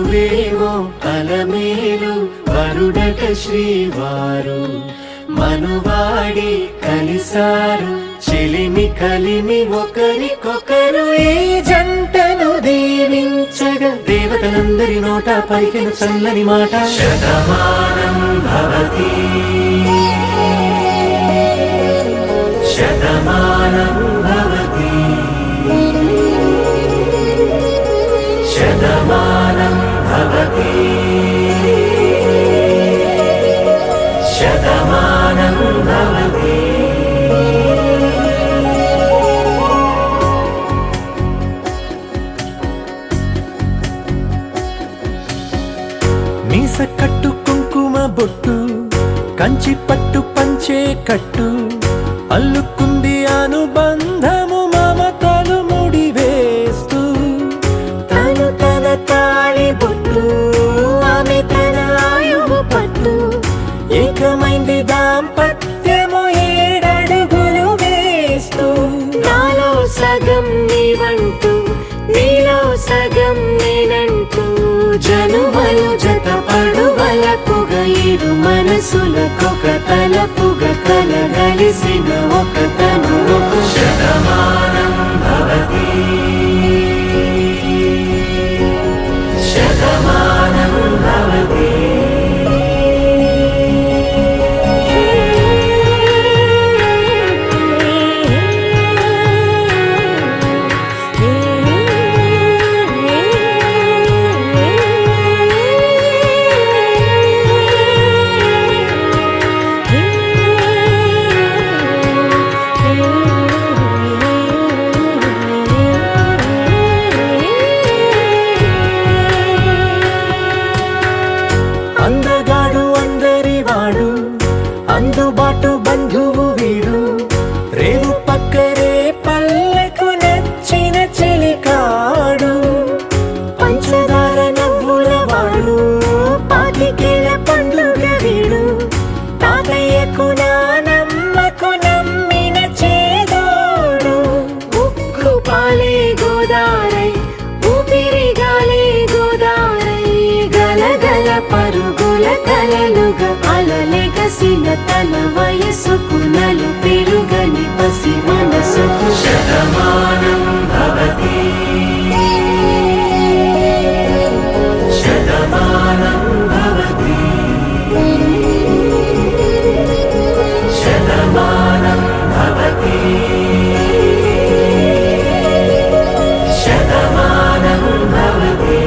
మరువేవో అలమేలు వరుడట శ్రీవారు మనువాడి కలిసారు చెలిమి కలిమి ఒకరికొకరు ఈ జంటను దీవించగా దేవతలందరి నోట పలికిన చల్లని మాట శతమానం భవతి శతమానం భవతి శతమానం భవతి శతమానం భవతి. మీస కట్టు కుంకుమ బొట్టు కంచి పట్టు పంచే కట్టు అల్లుకుంది అనుబంధము మమతలు ముడివేస్తూ తను తన తాళి బొట్టు ఆమె తన ఆయువు పట్టు ఏకమైంది దాంపత్యము 7 అడుగులు వేస్తూ నాలో సగం నీవంటూ నీలో సగం నేనంటూ జనుమలు జత పడువలపుగా ఇరు మనసులకొక తలపుగా కలగలిసిన ఒక తను శతమానం భవతి శతమానం భవతి. అందగాడు అందరివాడు అందుబాటు బంధువు వీడు రేవు పక్కరే పల్లెకు నచ్చిన చెలికాడు పంచదార నవ్వుల వాడు పాతికేల పండుగ వీడు తాతయ్యకు నానమ్మకు నమ్మిన చేదోడు ఉక్కు పాలే గోదారై ఊపిరి గాలే గోదారై గలగల పరుగుల కలలుగా అలలెగసిన తన వయసుకు నలు పెరుగని పసి మనసుకు శతమానం భవతి శతమానం భవతి శతమానం భవతి శతమానం భవతి.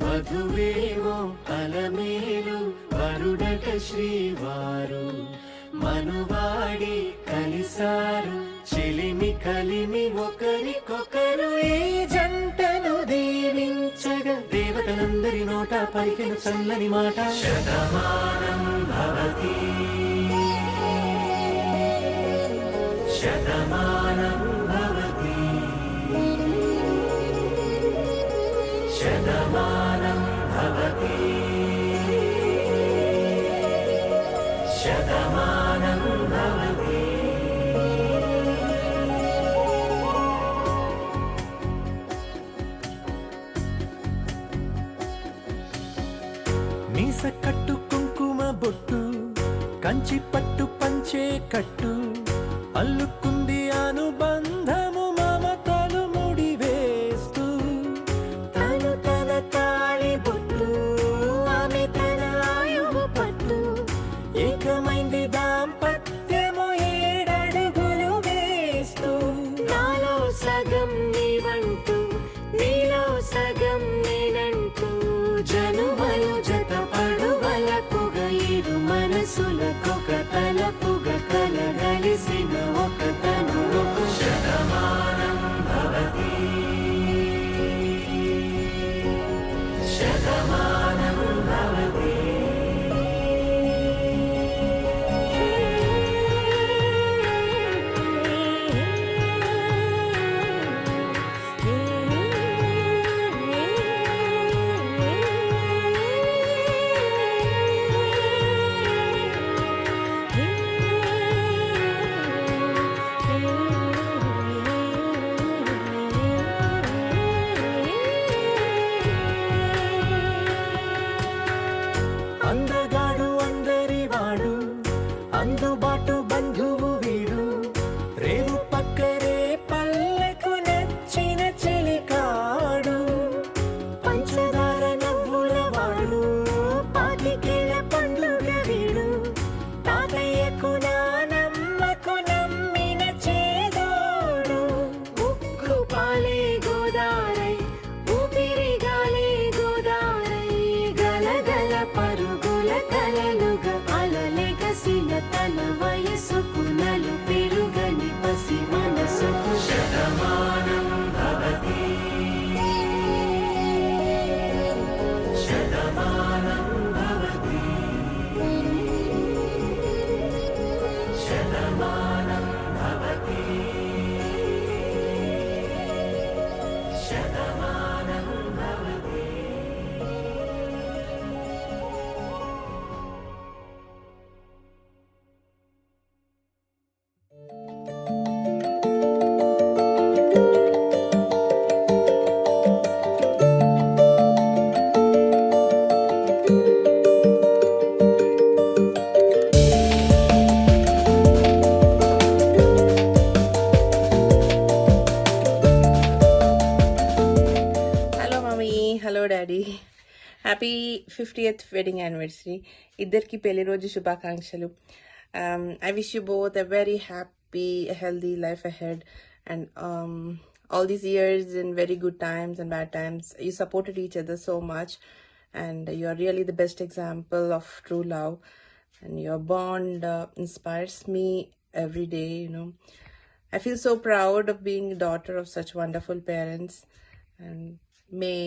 వధువేమో అలమేలు వరుడట శ్రీవారు మనువాడి కలిసారు చెలిమి కలిమి ఒకరికొకరు ఈ జంటను దీవించగా దేవతలందరి నోట పలికిన చల్లని మాట శతమానం భవతి శతమానం భవతి శతమానం భవతి శతమానం భవతి. మీస కట్టు కుంకుమ బొట్టు కంచి పట్టు పంచే కట్టు అల్లుకుంది అనుబంధము మమతలు ముడివేస్తూ తను తన తాళి బొట్టు ఆమె తన ఆయువు పట్టు ఏకమైంది దాంపత్యము ఏడడుగులు వేస్తూ నాలో సగం నీవంటూ నీలో సగం నేనంటూ జనుమలు జత పడువలకుగ ఇరు మనసులకొక తలపుగ కలగలిసిన ఒక తను శతమానం భవతి శతమానం భవతి. అందగాడు అందరి వాడు అందుబాటు బంధువు వీడు రేవు పక్కరే పల్లెకు నచ్చిన చెలికాడు పంచదార నవ్వుల వాడు పాతికేల పండుగ వీడు తాతయ్యకు నానమ్మకు నమ్మిన చేదోడు ఉక్కు పాలే గోదారై ఊపిరి గాలే గోదారై గలగల పరుగుల కలలుగా అలలెగసిన తన వయసుకు నలు పెరుగని పసి మనసుకు Shatamanam Bhavati Shatamanam Bhavati Shatamanam Bhavati Shatamanam Bhavati. Hello mummy, hello daddy, happy 50th wedding anniversary. ఇద్దరికి పెళ్లి రోజు శుభాకాంక్షలు. I wish you both a very happy healthy life ahead and all these years in very good times and bad times you supported each other so much and you are really the best example of true love and your bond inspires me every day, you know. I feel so proud of being a daughter of such wonderful parents, and may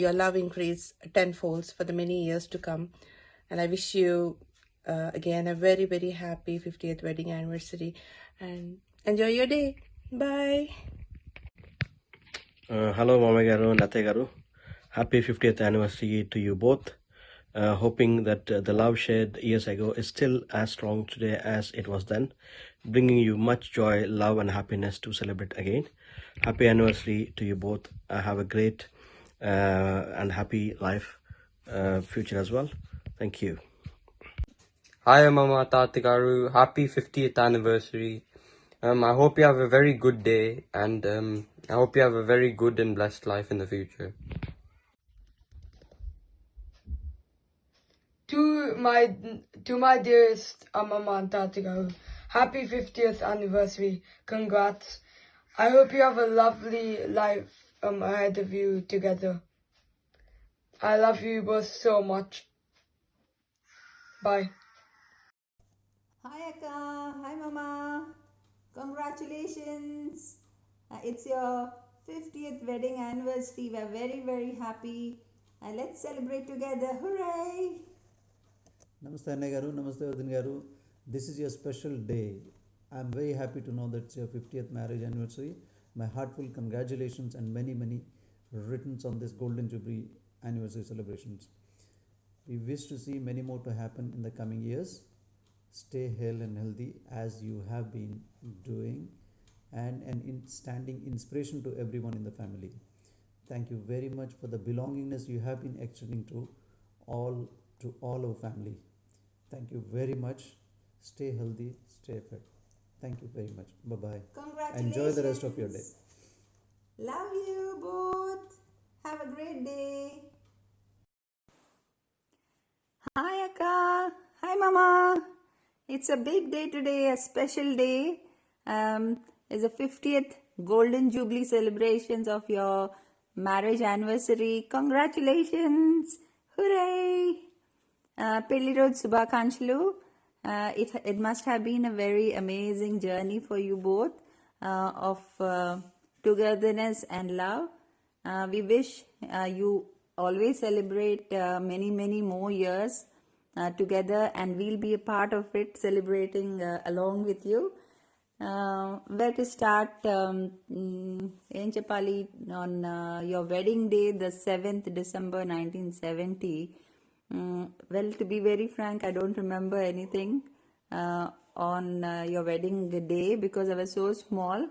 your love increase tenfolds for the many years to come. And I wish you again a very, very happy 50th wedding anniversary and enjoy your day. Bye. Hello, Mama Garu and Ate Garu. Happy 50th anniversary to you both. Hoping that the love shared years ago is still as strong today as it was then, bringing you much joy, love, and happiness to celebrate again. Happy anniversary to you both. Have a great and happy life future as well. Thank you. Hi, Mama Tatagaru. Happy 50th anniversary. I hope you have a very good day, and I hope you have a very good and blessed life in the future. To my dearest Mama and Tatagaru, happy 50th anniversary. Congrats. I hope you have a lovely life ahead of you together. I love you both so much. Bye. Hi Akka, hi Mama. Congratulations. It's your 50th wedding anniversary. We're very, very happy. Let's celebrate together. Hooray! Namaste Anne garu, Namaste Vardhan garu. This is your special day. I'm very happy to know that it's your 50th marriage anniversary. My heartfelt congratulations and many, many returns on this Golden Jubilee anniversary celebrations. We wish to see many more to happen in the coming years. Stay hale and healthy as you have been doing, and standing inspiration to everyone in the family. Thank you very much for the belongingness you have been extending to all our family. Thank you very much. Stay healthy, stay fit. Thank you very much. Bye bye. Congratulations. Enjoy the rest of your day. Love you both. Have a great day. Hi Akka. Hi Mama. It's a big day today, a special day. It's the 50th Golden Jubilee celebrations of your marriage anniversary. Congratulations! Hooray! Pelli Road Subhakanshlu. It must have been a very amazing journey for you both of togetherness and love. We wish you always celebrate many, many more years together, and we'll be a part of it, celebrating along with you. Where to start? Em Chepali, on your wedding day, the 7th December 1970. Well, to be very frank, I don't remember anything on your wedding day because I was so small.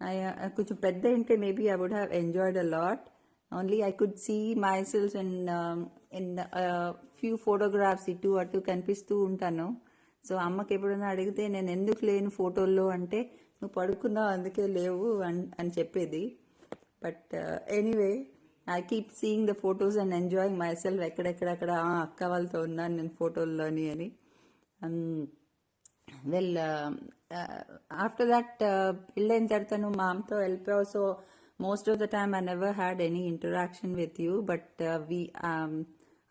Kuchu pedda inte, maybe I would have enjoyed a lot. Only I could see myself in a few photographs ఇటు అటు కనిపిస్తూ ఉంటాను. So అమ్మకి ఎప్పుడైనా అడిగితే నేను ఎందుకు లేను ఫోటోల్లో అంటే నువ్వు పడుకున్నావు అందుకే లేవు అని చెప్పేది. But anyway I keep seeing the photos and enjoying myself ఎక్కడెక్కడక్కడ అక్క వాళ్ళతో ఉన్నాను నేను ఫోటోల్లోని అని. వెల్ ఆఫ్టర్ దట్ పెళ్ళైన తర్వాత నువ్వు మా అమ్మతో వెళ్ళిపోయావు. So most of the time I never had any interaction with you, but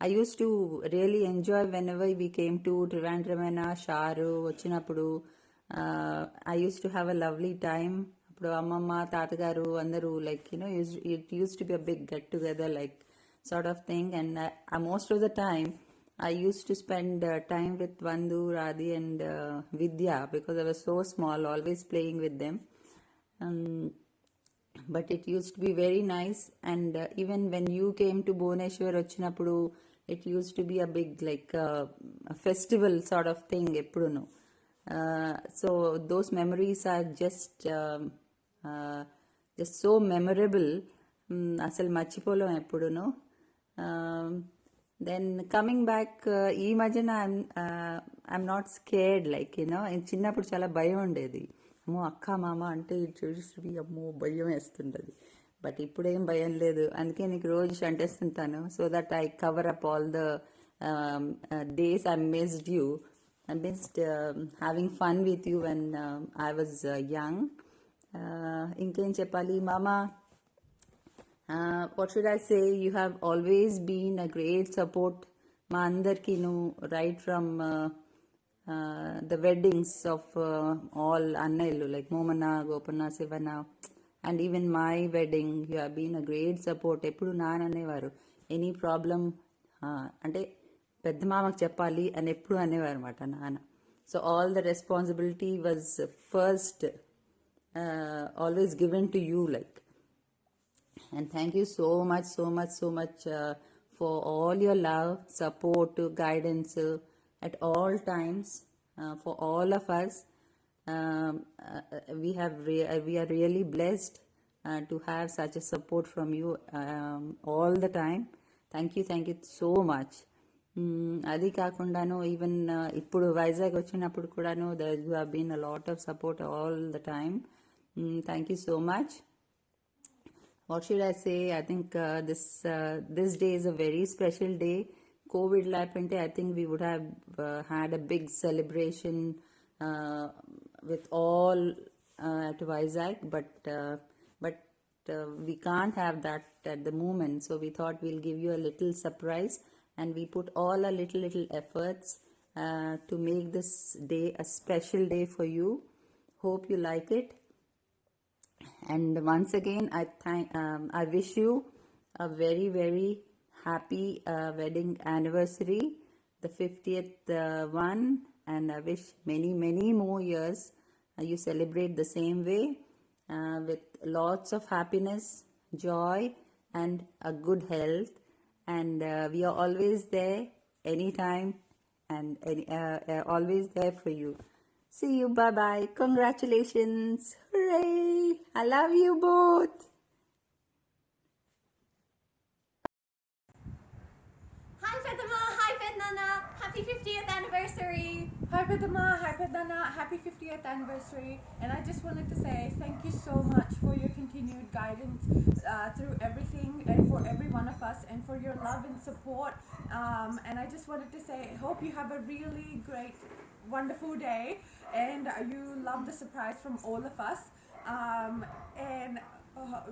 I used to really enjoy whenever we came to Trivandramana, Sharu, Vachinappudu. I used to have a lovely time. Appudu Ammamma, Tatagaru, Andaru, like, it used to be a big get together, like, sort of thing. And most of the time, I used to spend time with Vandu, Radhi, and Vidya because I was so small, always playing with them. But it used to be very nice, and even when you came to Bhubaneswar Vachinappudu, it used to be a big, like, a festival sort of thing eppuduno. So those memories are just so memorable. Asal marchipolam eppuduno. Then coming back, ee majana I'm not scared, like, చిన్నప్పుడు చాలా భయం ఉండేది. అమ్మో అక్క మామ అంటే చూసి అమ్మో భయం వేస్తుండదు. బట్ ఇప్పుడేం భయం లేదు, అందుకే నీకు రోజు అంటేస్తుంటాను. So that I cover up all the days I missed you. I missed having fun with you when I was young. ఇంకేం చెప్పాలి మామా? What should I say? You have always been a great support మా అందరికి, నువ్వు right from the weddings of all Annailu, like Momana, Gopana, Sivana, and even my wedding, you have been a great support. ఎప్పుడు నాననేవారు any problem అంటే పెద్ద మామకు చెప్పాలి అని ఎప్పుడు అనేవారు అనమాట నాన్న. So all the responsibility was first always given to you, like. And thank you so much for all your love, support, guidance at all times for all of us. We are really blessed to have such a support from you all the time. Thank you so much. అది కాకుండాను even ఇప్పుడు వైజాగ్ వచ్చినప్పుడు కూడాను you have been a lot of support all the time. Thank you so much. What should I say? I think this day is a very special day. COVID lapante, I think we would have had a big celebration with all at Vizag, but we can't have that at the moment. So we thought we'll give you a little surprise, and we put all our little efforts to make this day a special day for you. Hope you like it. And once again, I wish you a very happy wedding anniversary, the 50th one, and I wish many more years you celebrate the same way with lots of happiness, joy, and a good health. And we are always there anytime, and always there for you. See you. Bye bye. Congratulations. Hooray. I love you both. Hi Fatima, hi Fednana, happy 50th anniversary. Hi Padma, hi Padana, happy 50th anniversary. And I just wanted to say thank you so much for your continued guidance through everything and for every one of us and for your love and support. And I just wanted to say, I hope you have a really great, wonderful day and you love the surprise from all of us. And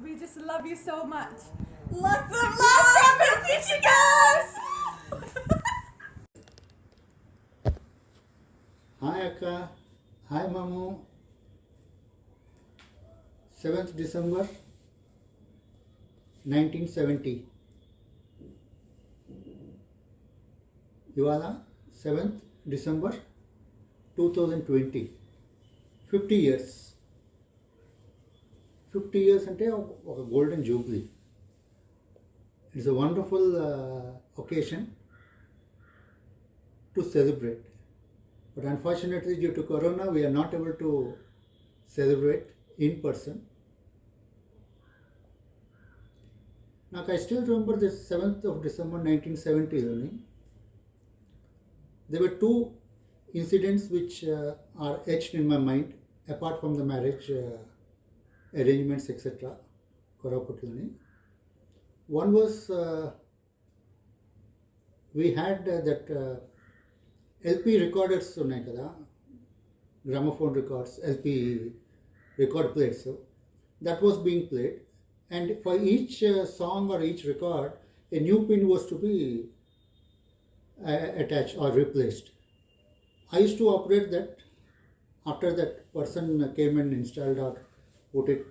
we just love you so much. Lots of love from the Peachy Girls! Hi Akka, hi Mamu. 7th December 1970. ఇవాళ 7th December 2020. 50 years. 50 years అంటే ఒక golden Jubilee. It's a wonderful occasion to celebrate. But unfortunately, due to Corona, we are not able to celebrate in person. Now, I still remember the 7th of December 1970. There were two incidents which are etched in my mind, apart from the marriage arrangements, etc. Koraputlani. One was we had that LP recorders ఉన్నాయి కదా, gramophone records, LP record players. So that was being played, and for each song or each record, a new pin was to be attached or replaced. I used to operate that. After that person came and installed or put it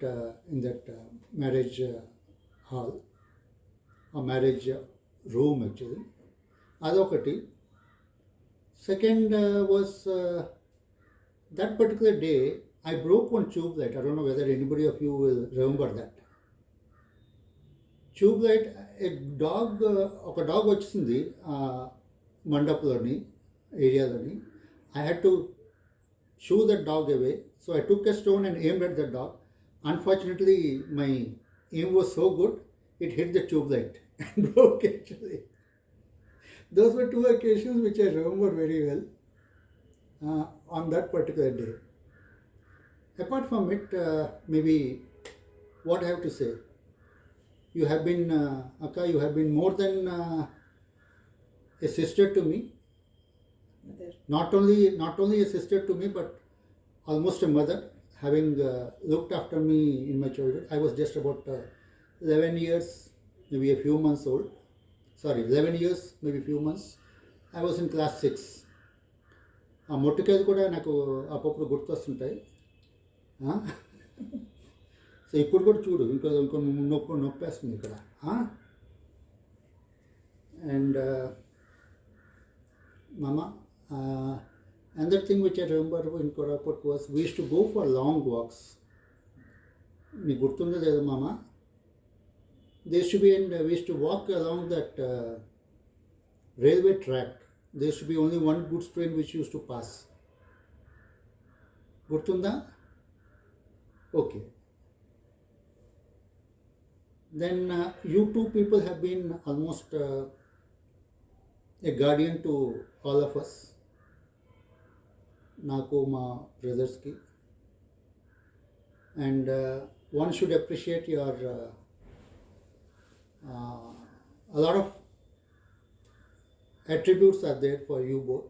in that marriage hall or marriage room actually. Adokati. Second was that particular day I broke one tube light. I don't know whether anybody of you will remember that. Tube light, ఒక dog వచ్చింది మండపంలోని ఏరియాలోని. I had to shoo that dog away. So I took a stone and aimed at the dog. Unfortunately, my aim was so good, it hit the tube light and broke actually. Those were two occasions which I remember very well on that particular day. Apart from it, maybe what I have to say, you have been, Akka, you have been more than a sister to me. Not only a sister to me, but almost a mother, having looked after me in my childhood. I was just about 11 years, maybe a few months old. 11 years, maybe few months. I was in class 6. ఆ మొట్టకాయలు కూడా నాకు అప్పుడప్పుడు గుర్తొస్తుంటాయి. So ఇప్పుడు కూడా చూడు, ఇంకో నొప్పేస్తుంది ఇక్కడ. And Mama, another thing which I remember in Koraput was we used to go for long walks. నీకు గుర్తుందో లేదో Mama? There used to be, and we used to walk along that railway track. There used to be only one goods train which used to pass. Gurtunda? Okay. Then you two people have been almost a guardian to all of us. Naku, ma brothers ki. And one should appreciate your a lot of attributes are there for you both.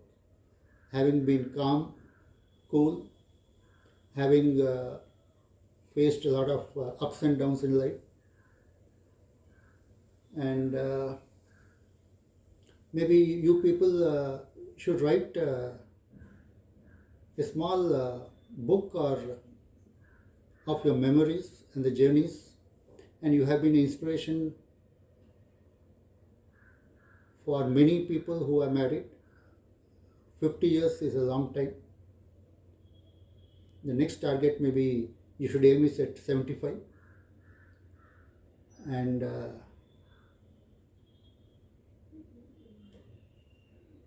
Having been calm, cool, having faced a lot of ups and downs in life, and maybe you people should write a small book or of your memories and the journeys, and you have been an inspiration for many people who are married. 50 years is a long time. The next target maybe you should aim is at 75, and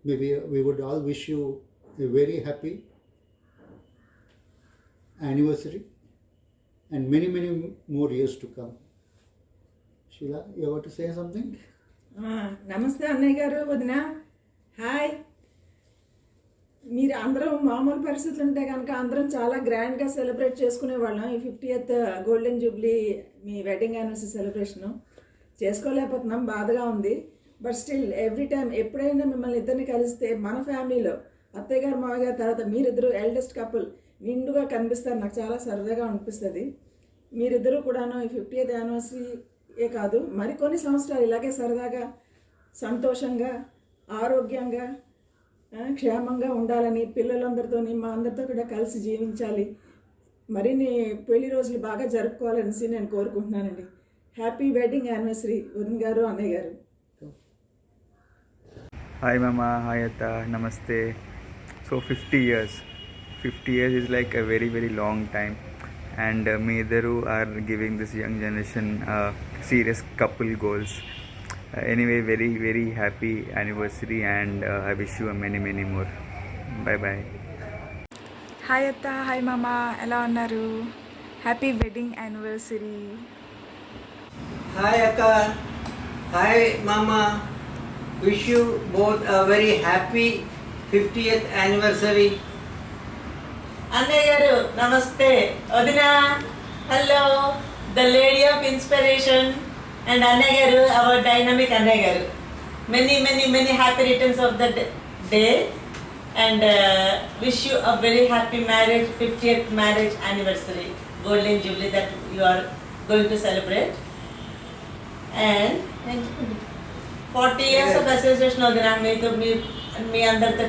maybe we would all wish you a very happy anniversary and many more years to come. Sheila, you want to say something? నమస్తే అన్నయ్య గారు వదిన hi మీరు అందరం మామూలు పరిస్థితులు ఉంటే కనుక అందరం చాలా గ్రాండ్గా సెలబ్రేట్ చేసుకునేవాళ్ళం ఈ 50th గోల్డెన్ జూబ్లీ మీ వెడ్డింగ్ యానివర్సరీ సెలబ్రేషను చేసుకోలేకపోతున్నాం, బాధగా ఉంది. బట్ స్టిల్ ఎవ్రీ టైం ఎప్పుడైనా మిమ్మల్ని ఇద్దరిని కలిస్తే మన ఫ్యామిలీలో అత్తయ్య గారు మామయ్య గారు తర్వాత మీరిద్దరు ఎల్డెస్ట్ కపుల్ నిండుగా కనిపిస్తారు. నాకు చాలా సరదాగా అనిపిస్తుంది. మీరిద్దరూ కూడాను ఈ 50th యానివర్సరీయే కాదు మరికొన్ని సంవత్సరాలు ఇలాగే సరదాగా సంతోషంగా ఆరోగ్యంగా క్షేమంగా ఉండాలని, పిల్లలందరితో మా అందరితో కూడా కలిసి జీవించాలి, మరిన్ని పెళ్లి రోజులు బాగా జరుపుకోవాలనేసి నేను కోరుకుంటున్నానండి. హ్యాపీ వెడ్డింగ్ యానివర్సరీ వదిన గారు, అన్నయ్య గారు. Hi Mama, hi Atta, Namaste. So 50 years is like a very long time, and Medaru are giving this young generation serious couple goals. Anyway, very happy anniversary, and I wish you many more. Bye bye. Hi అత్త, hi మామ, ఎలా ఉన్నారు? Happy wedding anniversary. Hi Akka, hi Mama. Wish you both a very happy 50th anniversary. అన్నయ్య గారు నమస్తే. వదిన hello, the lady of inspiration, and అన్నయ్య గారు అవర్ డైనమిక్ అన్నయ్య గారు. Many happy returns of the day, and wish you a very happy marriage 50th marriage anniversary golden jubilee that you are going to celebrate, and 40 years of association వదిన మీతో మీ అందరితో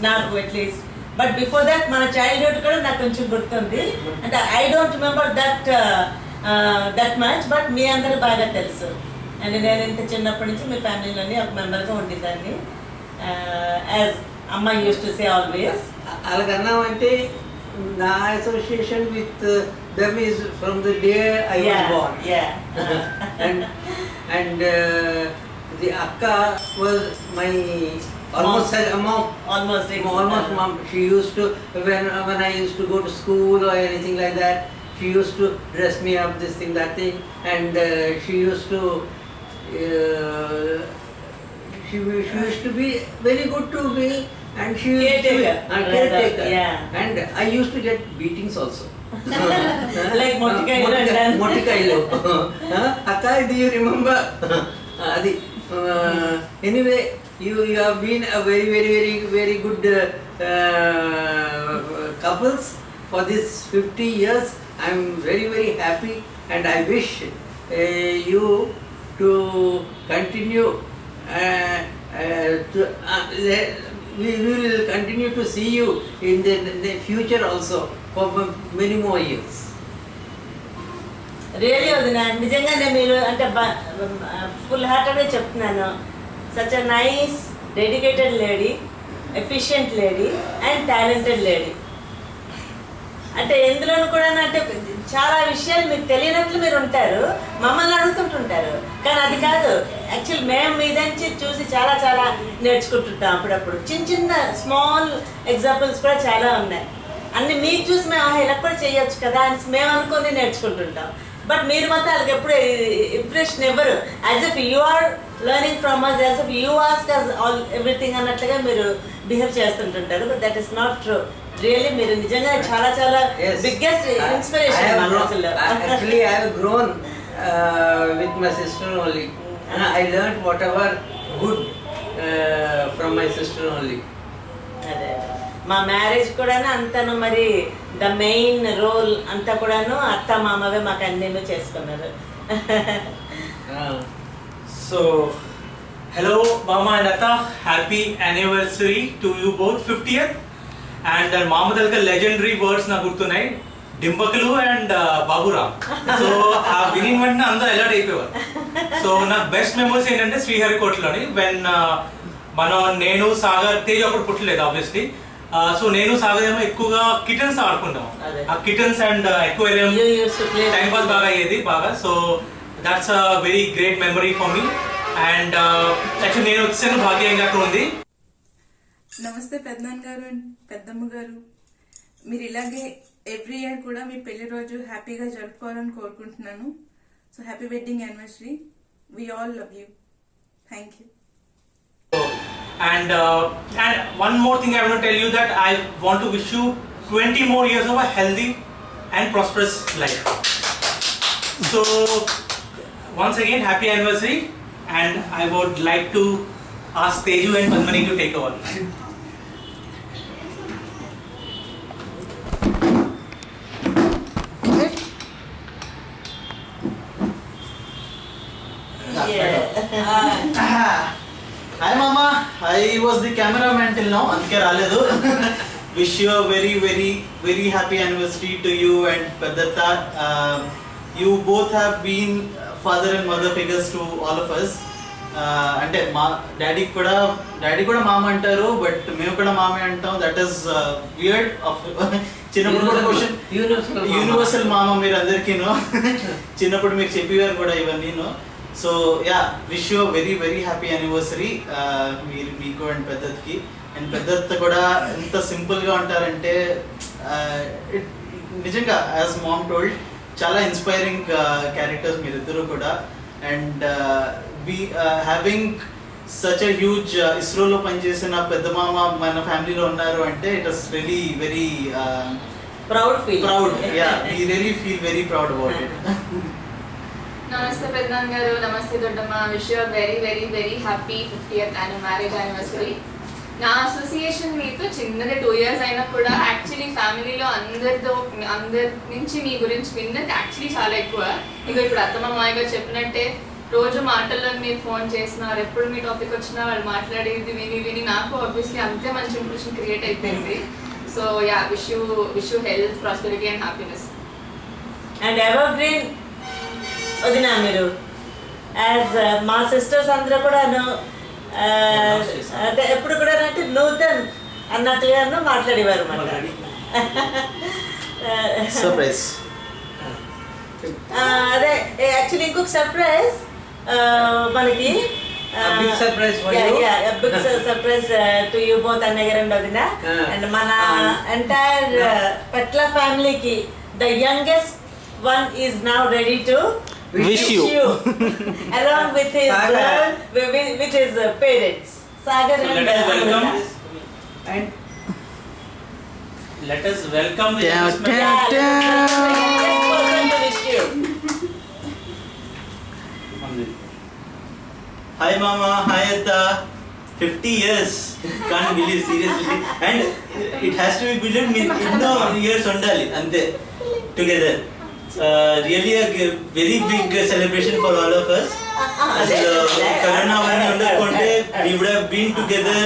నాకు at least. But before that మన childhood కూడా నాకు కొంచెం గుర్తుంది. అంటే I don't remember that much, but మీ అందరూ బాగా తెలుసు. అండ్ నేను ఇంత చిన్నప్పటి నుంచి మీ ఫ్యామిలీలోని ఒక మెంబర్గా ఉండేదాన్ని, యాజ్ అమ్మ యూస్ టు సే ఆల్వేస్. అలాగన్నామంటే నా association with them is from the day I was Born. and the Akka was my almost mom. She used to, when I used to go to school or anything like that, she used to dress me up, this thing, that thing, and she used to she used to be very good to me, and she used to be caretaker. Yeah. And I used to get beatings also. Like Motikailu. Akka, do you remember? Anyway, you have been a very good couples for this 50 years. I am very happy, and I wish you to continue. We will continue to see you in the future also for many more years. Really వదిన నిజంగానే మీరు అంటే full హార్టెడ్గా చెప్తున్నాను. Such a nice dedicated lady, efficient lady and talented lady. అంటే ఎందులోనూ కూడా అంటే చాలా విషయాలు మీకు తెలియనట్లు మీరు ఉంటారు, మమ్మల్ని అడుగుతుంటుంటారు. కానీ అది కాదు, యాక్చువల్ మేము మీ నుంచి చూసి చాలా నేర్చుకుంటుంటాం. అప్పుడప్పుడు చిన్న స్మాల్ ఎగ్జాంపుల్స్ కూడా చాలా ఉన్నాయి. అన్ని మీకు చూసి మేము ఇలా కూడా చేయొచ్చు కదా అని మేము అనుకొని నేర్చుకుంటుంటాం. బట్ మీరు మాత్రం వాళ్ళకి ఎప్పుడు ఇంప్రెషన్ ఇవ్వరు. As if you are learning from us, as if you ask us all everything అన్నట్లుగా మీరు బిహేవ్ చేస్తుంటుంటారు. But that is not true. Really మీరు నిజంగా చాలా biggest inspiration. Actually, I have grown with my sister only. I learned whatever good from my sister only. మా marriage కూడాను అంతాను మరి ద మెయిన్ రోల్ అంతా కూడాను అత్త మామవే మాకు అన్నీ చేసుకున్నారు. So, hello Mama and Atta, happy anniversary to you both, 50th. And మామదల్క legendary words నాకు గుర్తున్నాయి, డింపకులు అండ్ బాబురామ్. సో ఆ వినింగ్ వెంటనే అందరూ అలర్ట్ అయిపోయారు. సో నాకు బెస్ట్ మెమరీస్ ఏంటంటే శ్రీహరికోటలోని వెన్ నేను సాగర్ తేజ్ అప్పుడు పుట్టలేదు ఆబ్వియస్లీ. సో నేను సాగర్ ఏమో ఎక్కువగా కిటన్స్ ఆడుకుంటాం. ఆ kittens and aquarium time pass బాగా అయ్యేది బాగా. So that's a very great memory for me. And actually నేను వచ్చాను భాగ్యంగా అక్కడ ఉంది. నమస్తే పెద్దనాన్న గారు అండ్ పెద్దమ్మ గారు, మీరు ఇలాగే ఎవ్రీ ఇయర్ కూడా మీ పెళ్లి రోజు హ్యాపీగా జరుపుకోవాలని కోరుకుంటున్నాను. So happy wedding anniversary. We all love you. Thank you. And one more thing I want to tell you, that I want to wish you 20 more years of a healthy and prosperous life. So once again, happy anniversary, and I would like to ask Teju and Padmani to take over. Hi Mama, I was the cameraman till now, అందుకే రాలేదు. Wish you a very very very happy anniversary to you and Pedatta. You both have been father and mother figures to all of us. అంటే మా daddy కూడా మామ అంటారు, but మేము కూడా మామే అంటాం. That is weird. చిన్నప్పుడు కూడా క్వశ్చన్ యూనివర్సల్ మామ మీరు అందరికీను. చిన్నప్పుడు మీకు చెప్పేవారు కూడా ఇవన్నీను. So ya, wish you very very happy anniversary మీకు అండ్ పెద్దత్కి. అండ్ పెద్దత్త కూడా ఎంత సింపుల్గా ఉంటారంటే నిజంగా యాజ్ మామ్ టోల్డ్ చాలా ఇన్స్పైరింగ్ క్యారెక్టర్స్ మీరిద్దరూ కూడా. And having such a huge ఇస్రోలో పనిచేసిన పెద్ద మామ మన ఫ్యామిలీలో ఉన్నారు అంటే it was really very proud. Ya, we really feel very proud about it. నమస్తే పెద్దనాన్న గారు, నమస్తే దొడ్డమ్మ. Wish you very very very happy 50th marriage anniversary. నా అసోసియేషన్ మీతో చిన్నదే 2 years అయినా కూడా యాక్చువల్లీ ఫ్యామిలీలో అందరి నుంచి మీ గురించి విన్నది యాక్చువల్లీ చాలా ఎక్కువ. ఇంకా ఇప్పుడు అత్తమ్మ మామయ్య గారు చెప్పినట్టే రోజు మాటల్లో మీరు ఫోన్ చేస్తున్నారు, ఎప్పుడు మీ టాపిక్ వచ్చినా వాళ్ళు మాట్లాడేది విని విని నాకు ఆబ్వియస్లీ అంతే మంచి ఇంప్రెషన్ క్రియేట్ అయిపోయింది. So ya, wish you health, prosperity and happiness. And ever green వదినా మీరు. యాజ్ మా సిస్టర్స్ అందరూ కూడాను అంటే ఎప్పుడు కూడా అంటే నూతన్ అన్నట్లుగాను మాట్లాడేవారు అన్నమాట. సర్ప్రైజ్. అదే యాక్చువల్లీ ఇంకొక సర్ప్రైజ్ మనకి big surprise to you both అన్నయ్య గారు అండ్ వదిన. అండ్ మన ఎంటైర్ పెట్ల ఫ్యామిలీకి the youngest one is now ready to wish you along with his parents Sagar. So let us welcome and let us welcome the youngest person to wish you. Hi Mama, hi Atta. 50 years, can't believe seriously. And it has to be believed in years undali ante together. Really a very big celebration for all of us. As Corona avani undakonte we would have been together.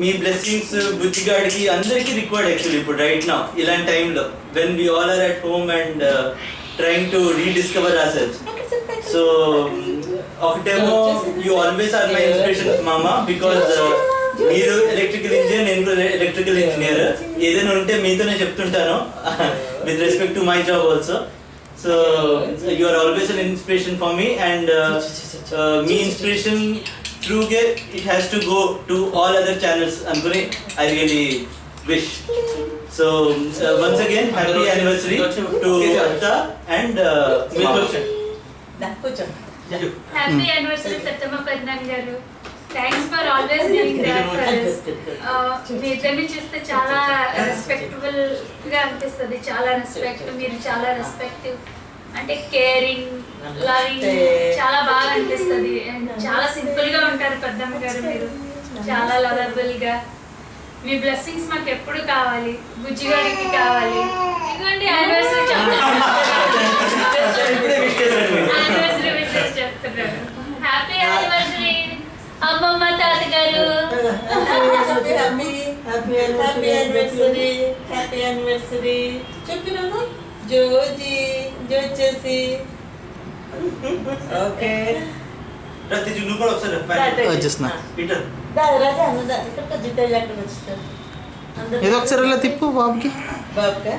మీ blessings బుద్ధిగాడికి అందరికీ required actually ఇప్పుడు right now ఇలాంటి టైంలో when we all are at home and trying to rediscover our selfs. So ఒకటేమో you always are my inspiration మామా, because మీరు electrical engineer, నేను కూడా ఎలక్ట్రికల్ ఇంజనీర్. ఏదైనా ఉంటే మీతోనే చెప్తుంటాను with respect to my job also. So you are always an inspiration for me. And మీ inspiration through it has to go to all other channels. Anthony, I really wish. So once again, happy anniversary to Atta and happy anniversary Tattamma Padnan garu. Thanks for always being there for us. మీ ఇద్దరిని చూస్తే చాలా respectable గా అనిపిస్తుంది. చాలా respect, మీరు చాలా respective అంటే caring, loving చాలా బాగా అనిపిస్తుంది. అండ్ చాలా సింపుల్ గా ఉంటారు పెద్దమ్మ గారు, మీరు చాలా లవబుల్ గా. మీ బ్లెస్సింగ్స్ మాకు ఎప్పుడు కావాలి, బుజ్జిగాడికి కావాలి. ఇదిగోండి యానివర్సరీ యానివర్సరీ విషెస్ చెప్తున్నాను. హ్యాపీ యానివర్సరీ అమ్మమ్మ తాతగారు. హ్యాపీ యానివర్సరీ చెప్పినాను. జోచేసి ఓకే ప్రతి నువ్వు కూడా ఒకసారి వచ్చేస్తున్నా. పీటర్ రాజా ఇక్కడ జిట్ట జాగ్రత్త వచ్చిస్తారు ఏదో ఒకసారి ఇలా తిప్పు బాబుకి. బాబుకా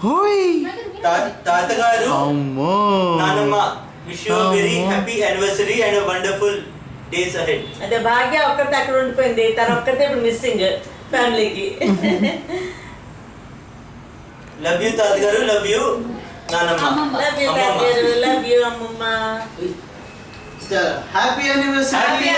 హోయ్ తాతగారు అమ్మో నానమ్మ wish you very happy anniversary and wonderful days ahead. అదే భాగ్య ఒక్కరితే అక్కడ ఉండిపోయింది, తను ఒక్కరితే ఇప్పుడు మిస్సింగ్ ఫ్యామిలీకి. లవ్ యూ తాతగారు, లవ్ యూ నానమ్మ. లవ్ యూ తాతగారు, లవ్ యూ అమ్మమ్మ. Happy anniversary.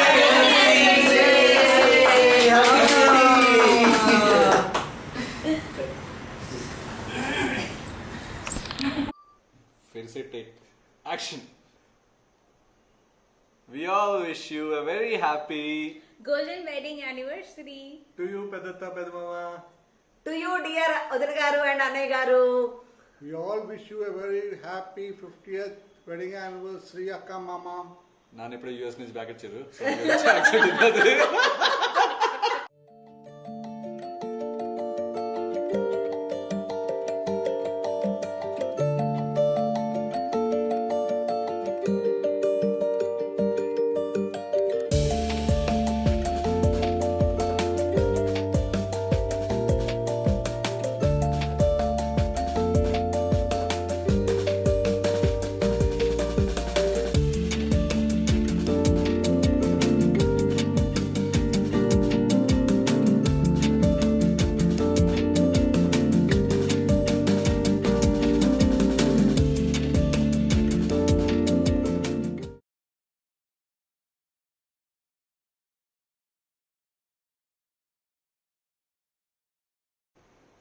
फिर से take action. We all wish you a very happy golden wedding anniversary to you, Pedatta Pedmama. To you dear వదిన గారు అండ్ అన్నయ్య గారు. We all wish you a very happy 50th wedding anniversary, Akka Mama. ನಾನು ఇప్పుడు US నుంచి back వచ్చారు.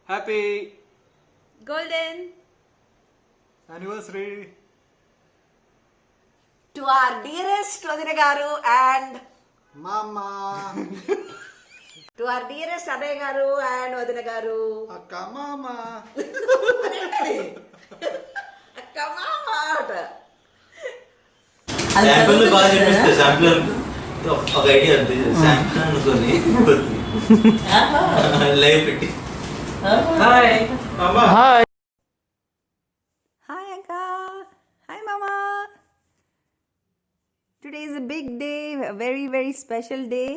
Happy golden anniversary to our dearest వదిన గారు and Mama. To our dearest అన్నయ్య గారు అండ్ వదిన గారు. Akka Mama. అక్క మామ అట. శాంపుల్ బాగా చూపిస్తే శాంపుల్ ఒక ఐడియా ఉంది. శాంపుల్ అనుకొని లైవ్ పెట్టి hi hi. Hi Akka. Hi Mama. Today is a big day, a very, very special day.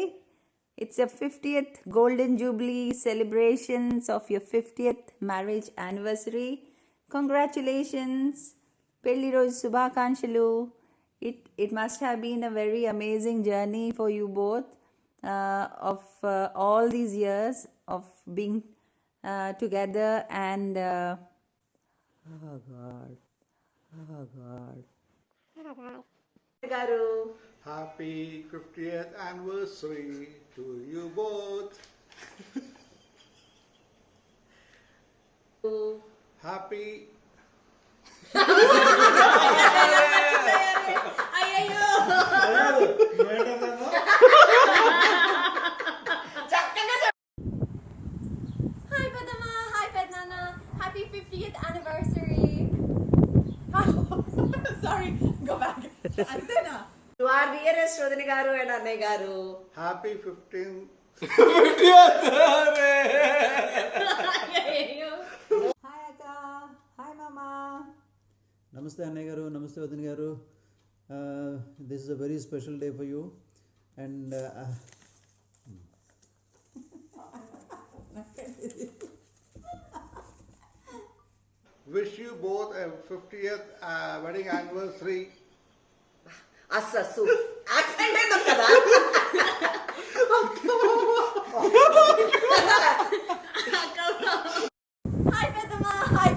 It's your 50th Golden Jubilee celebrations of your 50th marriage anniversary. Congratulations. Pelli Roju Shubhakankshalu. It must have been a very amazing journey for you both of all these years of being together and oh God. గారు. Happy 50th anniversary to you both. Happy. అయ్యయ్యో hi Padma, hi Pednana, happy 50th anniversary. Sorry go back అంతేనా. To our dearest వదిన గారు and అన్నయ్య గారు. Happy 15th. Hi Akka. Hi Mama. నమస్తే అన్నయ్య గారు, నమస్తే వదిన గారు. This is a very special day for you and Wish you both a 50th wedding anniversary. అస్సలు యాక్సిడెంట్ అయింది కదా. Hi Padma, hi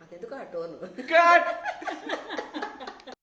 అదెందుకు ఆ టోన్. కట్.